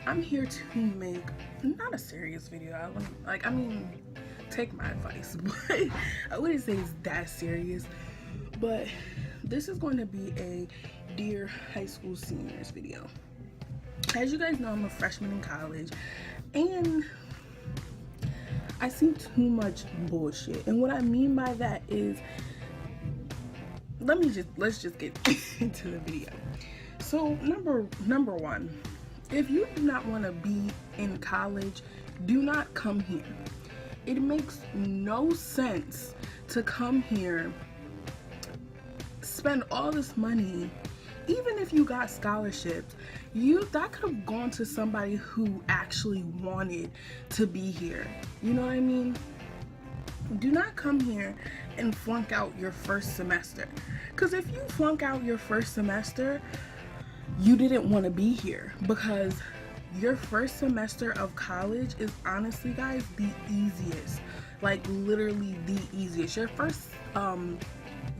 I'm here to make not a serious video. Take my advice, but I wouldn't say it's that serious. But this is going to be a Dear High School Seniors video. As you guys know, I'm a freshman in college, and I see too much bullshit. And what I mean by that is, let's just get into the video. So number one, if you do not want to be in college, do not come here. It makes no sense to come here, spend all this money. Even if you got scholarships, that could have gone to somebody who actually wanted to be here. You know what I mean? Do not come here and flunk out your first semester. Because if you flunk out your first semester, you didn't want to be here. Because your first semester of college is honestly, guys, the easiest. Like, literally the easiest.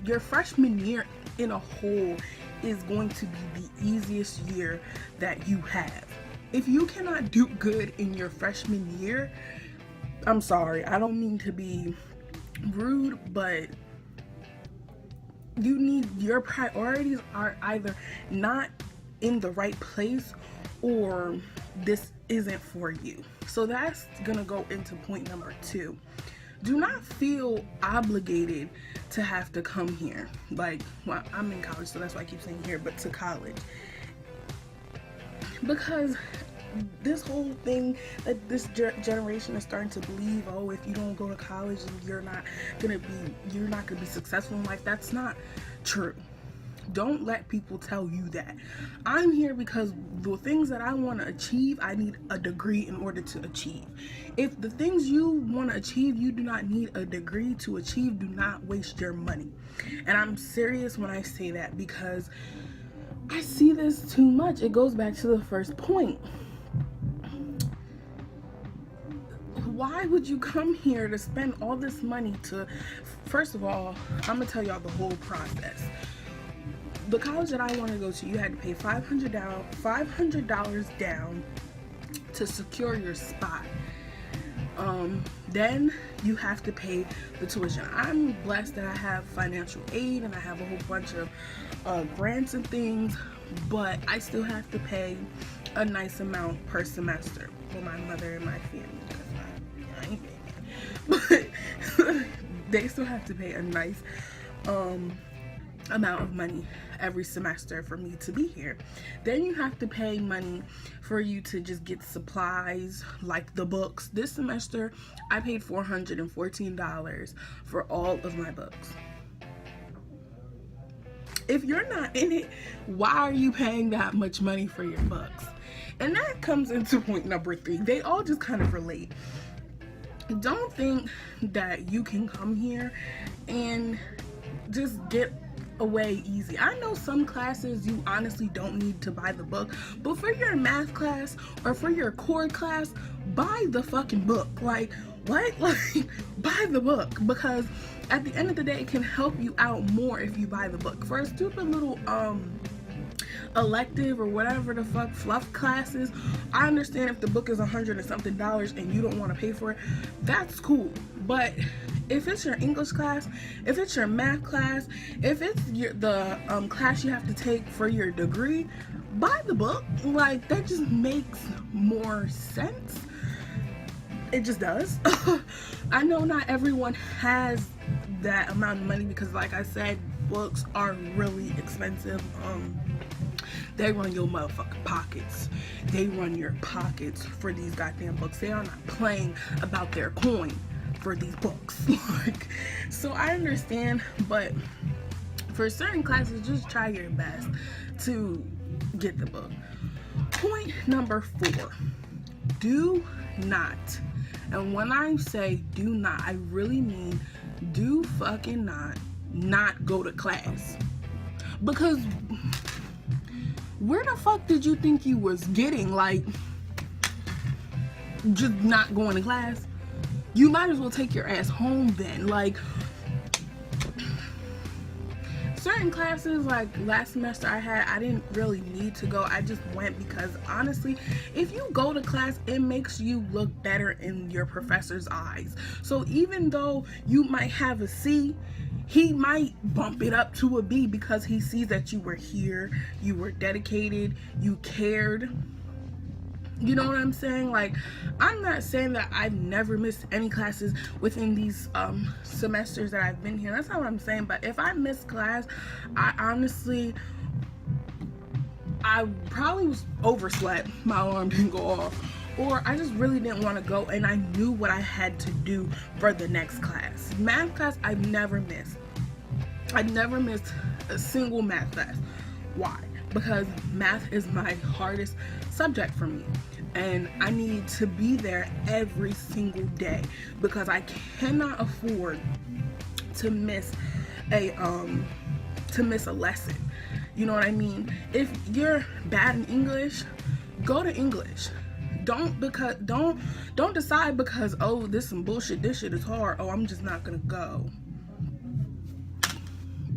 Your freshman year in a whole is going to be the easiest year that you have. If you cannot do good in your freshman year, I'm sorry, I don't mean to be rude, but your priorities are either not in the right place or this isn't for you. So that's gonna go into point number 2. Do not feel obligated to have to come here. Like, well, I'm in college, so that's why I keep saying here, but to college. Because this whole thing that this generation is starting to believe, oh, if you don't go to college, you're not gonna be successful in life. That's not true. Don't let people tell you that. I'm here because the things that I want to achieve, I need a degree in order to achieve. If the things you want to achieve, you do not need a degree to achieve, do not waste your money. And I'm serious when I say that, because I see this too much. It goes back to the first point. Why would you come here to spend all this money to, first of all, I'm going to tell y'all the whole process. The college that I want to go to, you had to pay $500 down to secure your spot. Then you have to pay the tuition. I'm blessed that I have financial aid and I have a whole bunch of grants and things, but I still have to pay a nice amount per semester for my mother and my family, because I ain't paying that. But they still have to pay a nice amount of money every semester for me to be here. Then you have to pay money for you to just get supplies like the books. This semester I paid $414 for all of my books. If you're not in it, why are you paying that much money for your books? And that comes into point number 3. They all just kind of relate. Don't think that you can come here and just get away easy. I know some classes you honestly don't need to buy the book, but for your math class or for your core class, buy the fucking book. Like, what? Like, buy the book, because at the end of the day, it can help you out more if you buy the book. For a stupid little elective or whatever the fuck fluff classes, I understand if the book is $100 and something and you don't want to pay for it, that's cool. But if it's your English class, if it's your math class, if it's the class you have to take for your degree, buy the book. Like, that just makes more sense. It just does. I know not everyone has that amount of money, because like I said, books are really expensive. They run your motherfucking pockets. They run your pockets for these goddamn books. They are not playing about their coin for these books. Like, so I understand, but for certain classes, just try your best to get the book. Point number 4, do not, and when I say do not, I really mean do fucking not go to class. Because where the fuck did you think you was getting, like, just not going to class? You might as well take your ass home then. Like, certain classes, like last semester I didn't really need to go. I just went because honestly, if you go to class, it makes you look better in your professor's eyes. So even though you might have a C, he might bump it up to a B because he sees that you were here, you were dedicated, you cared. You know what I'm saying? Like, I'm not saying that I've never missed any classes within these semesters that I've been here. That's not what I'm saying. But if I miss class, I probably was overslept. My alarm didn't go off. Or I just really didn't want to go, and I knew what I had to do for the next class. Math class, I've never missed. I've never missed a single math class. Why? Because math is my hardest subject for me, and I need to be there every single day because I cannot afford to miss a lesson. You know what I mean? If you're bad in English, go to English. Don't decide because, oh, this is some bullshit, this shit is hard, oh, I'm just not gonna go.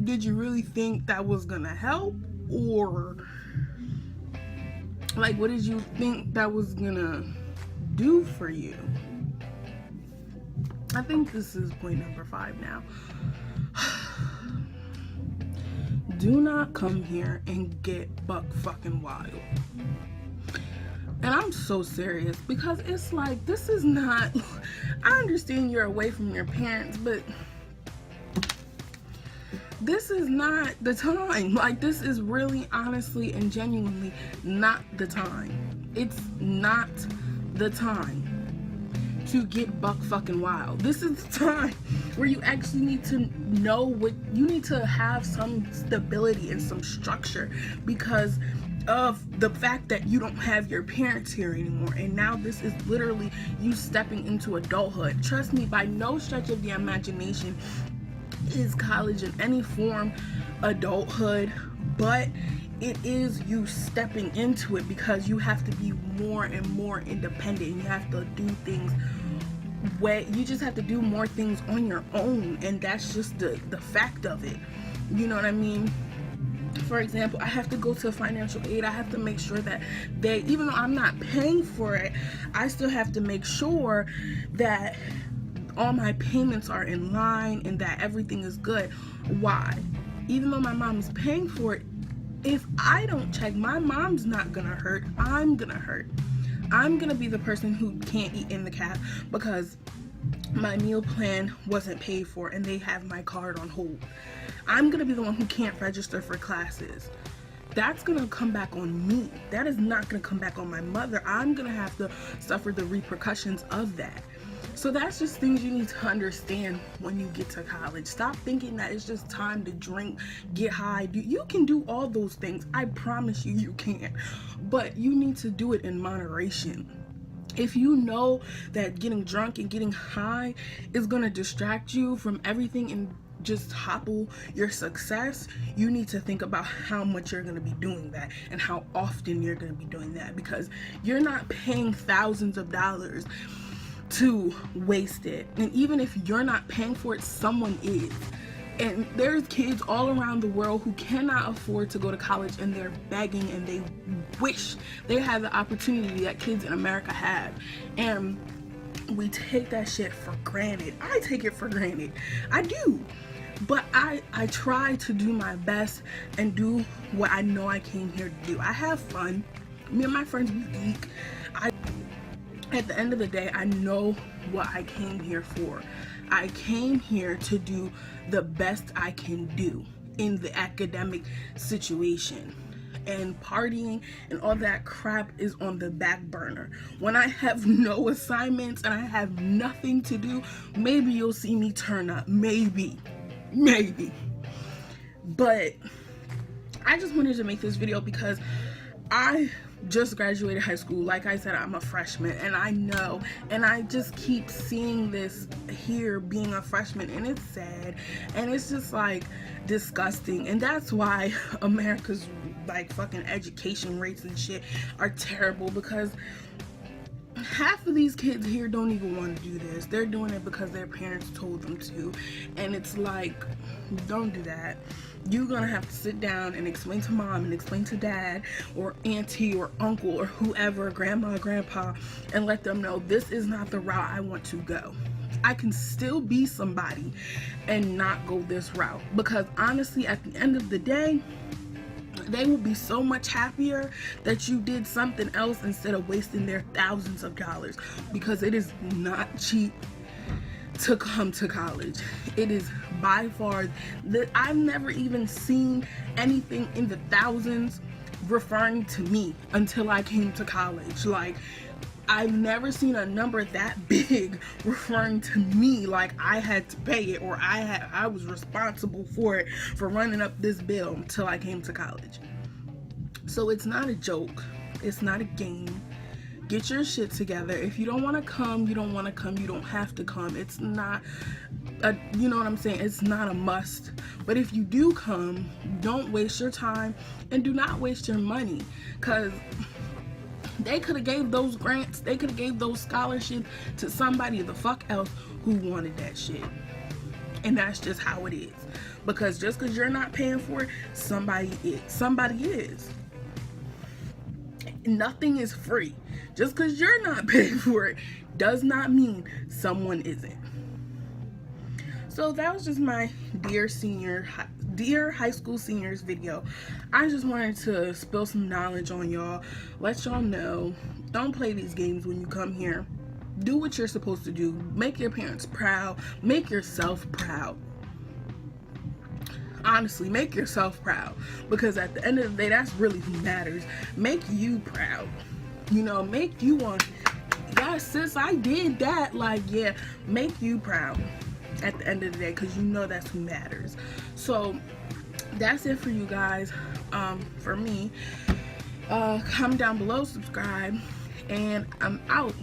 Did you really think that was gonna help? Or like, what did you think that was gonna do for you? I think this is point number 5 now. Do not come here and get buck fucking wild. And I'm so serious because it's like, this is not, I understand you're away from your parents, but this is not the time. Like, this is really, honestly, and genuinely not the time. It's not the time to get buck fucking wild. This is the time where you actually need to know what, you need to have some stability and some structure because of the fact that you don't have your parents here anymore. And now this is literally you stepping into adulthood. Trust me, by no stretch of the imagination is college in any form adulthood, but it is you stepping into it because you have to be more and more independent. You have to do things you just have to do more things on your own, and that's just the fact of it. You know what I mean? For example, I have to go to financial aid. I have to make sure that they, even though I'm not paying for it, I still have to make sure that all my payments are in line and that everything is good. Why? Even though my mom is paying for it, if I don't check, my mom's not gonna hurt. I'm gonna hurt. I'm gonna be the person who can't eat in the cab because my meal plan wasn't paid for and they have my card on hold. I'm gonna be the one who can't register for classes. That's gonna come back on me. That is not gonna come back on my mother. I'm gonna have to suffer the repercussions of that. So that's just things you need to understand when you get to college. Stop thinking that it's just time to drink, get high. You can do all those things. I promise you, you can. But you need to do it in moderation. If you know that getting drunk and getting high is gonna distract you from everything and just topple your success, you need to think about how much you're going to be doing that and how often you're going to be doing that, because you're not paying thousands of dollars to waste it. And even if you're not paying for it, someone is. And there's kids all around the world who cannot afford to go to college and they're begging and they wish they had the opportunity that kids in America have. And we take that shit for granted. I take it for granted. I do. But I try to do my best and do what I know I came here to do. I have fun. Me and my friends, we geek. At the end of the day, I know what I came here for. I came here to do the best I can do in the academic situation. And partying and all that crap is on the back burner. When I have no assignments and I have nothing to do, maybe you'll see me turn up. Maybe. But I just wanted to make this video because I just graduated high school. Like I said, I'm a freshman, and I know, and I just keep seeing this here being a freshman, and it's sad, and it's just like disgusting. And that's why America's like fucking education rates and shit are terrible, because half of these kids here don't even want to do this. They're doing it because their parents told them to. And it's like, don't do that. You're gonna have to sit down and explain to mom and explain to dad or auntie or uncle or whoever, grandma, grandpa, and let them know this is not the route I want to go. I can still be somebody and not go this route, because honestly, at the end of the day, they will be so much happier that you did something else instead of wasting their thousands of dollars, because it is not cheap to come to college. It is by far that I've never even seen anything in the thousands referring to me until I came to college. Like, I've never seen a number that big referring to me like I had to pay it, or I was responsible for it, for running up this bill until I came to college. So it's not a joke. It's not a game. Get your shit together. If you don't want to come, you don't want to come. You don't have to come. It's not you know what I'm saying? It's not a must. But if you do come, don't waste your time and do not waste your money, because they could have gave those grants, they could have gave those scholarships to somebody the fuck else who wanted that shit. And that's just how it is. Because just because you're not paying for it, somebody is. Nothing is free. Just because you're not paying for it does not mean someone isn't. So that was just my dear high school seniors video. I just wanted to spill some knowledge on y'all, let y'all know, don't play these games when you come here. Do what you're supposed to do. Make your parents proud. Make yourself proud. Honestly, make yourself proud, because at the end of the day, that's really who matters. Make you proud. You know, make you want, yeah, sis, I did that. Like, yeah, make you proud at the end of the day, because you know that's who matters. So that's it for you guys. For me, comment down below, subscribe, and I'm out.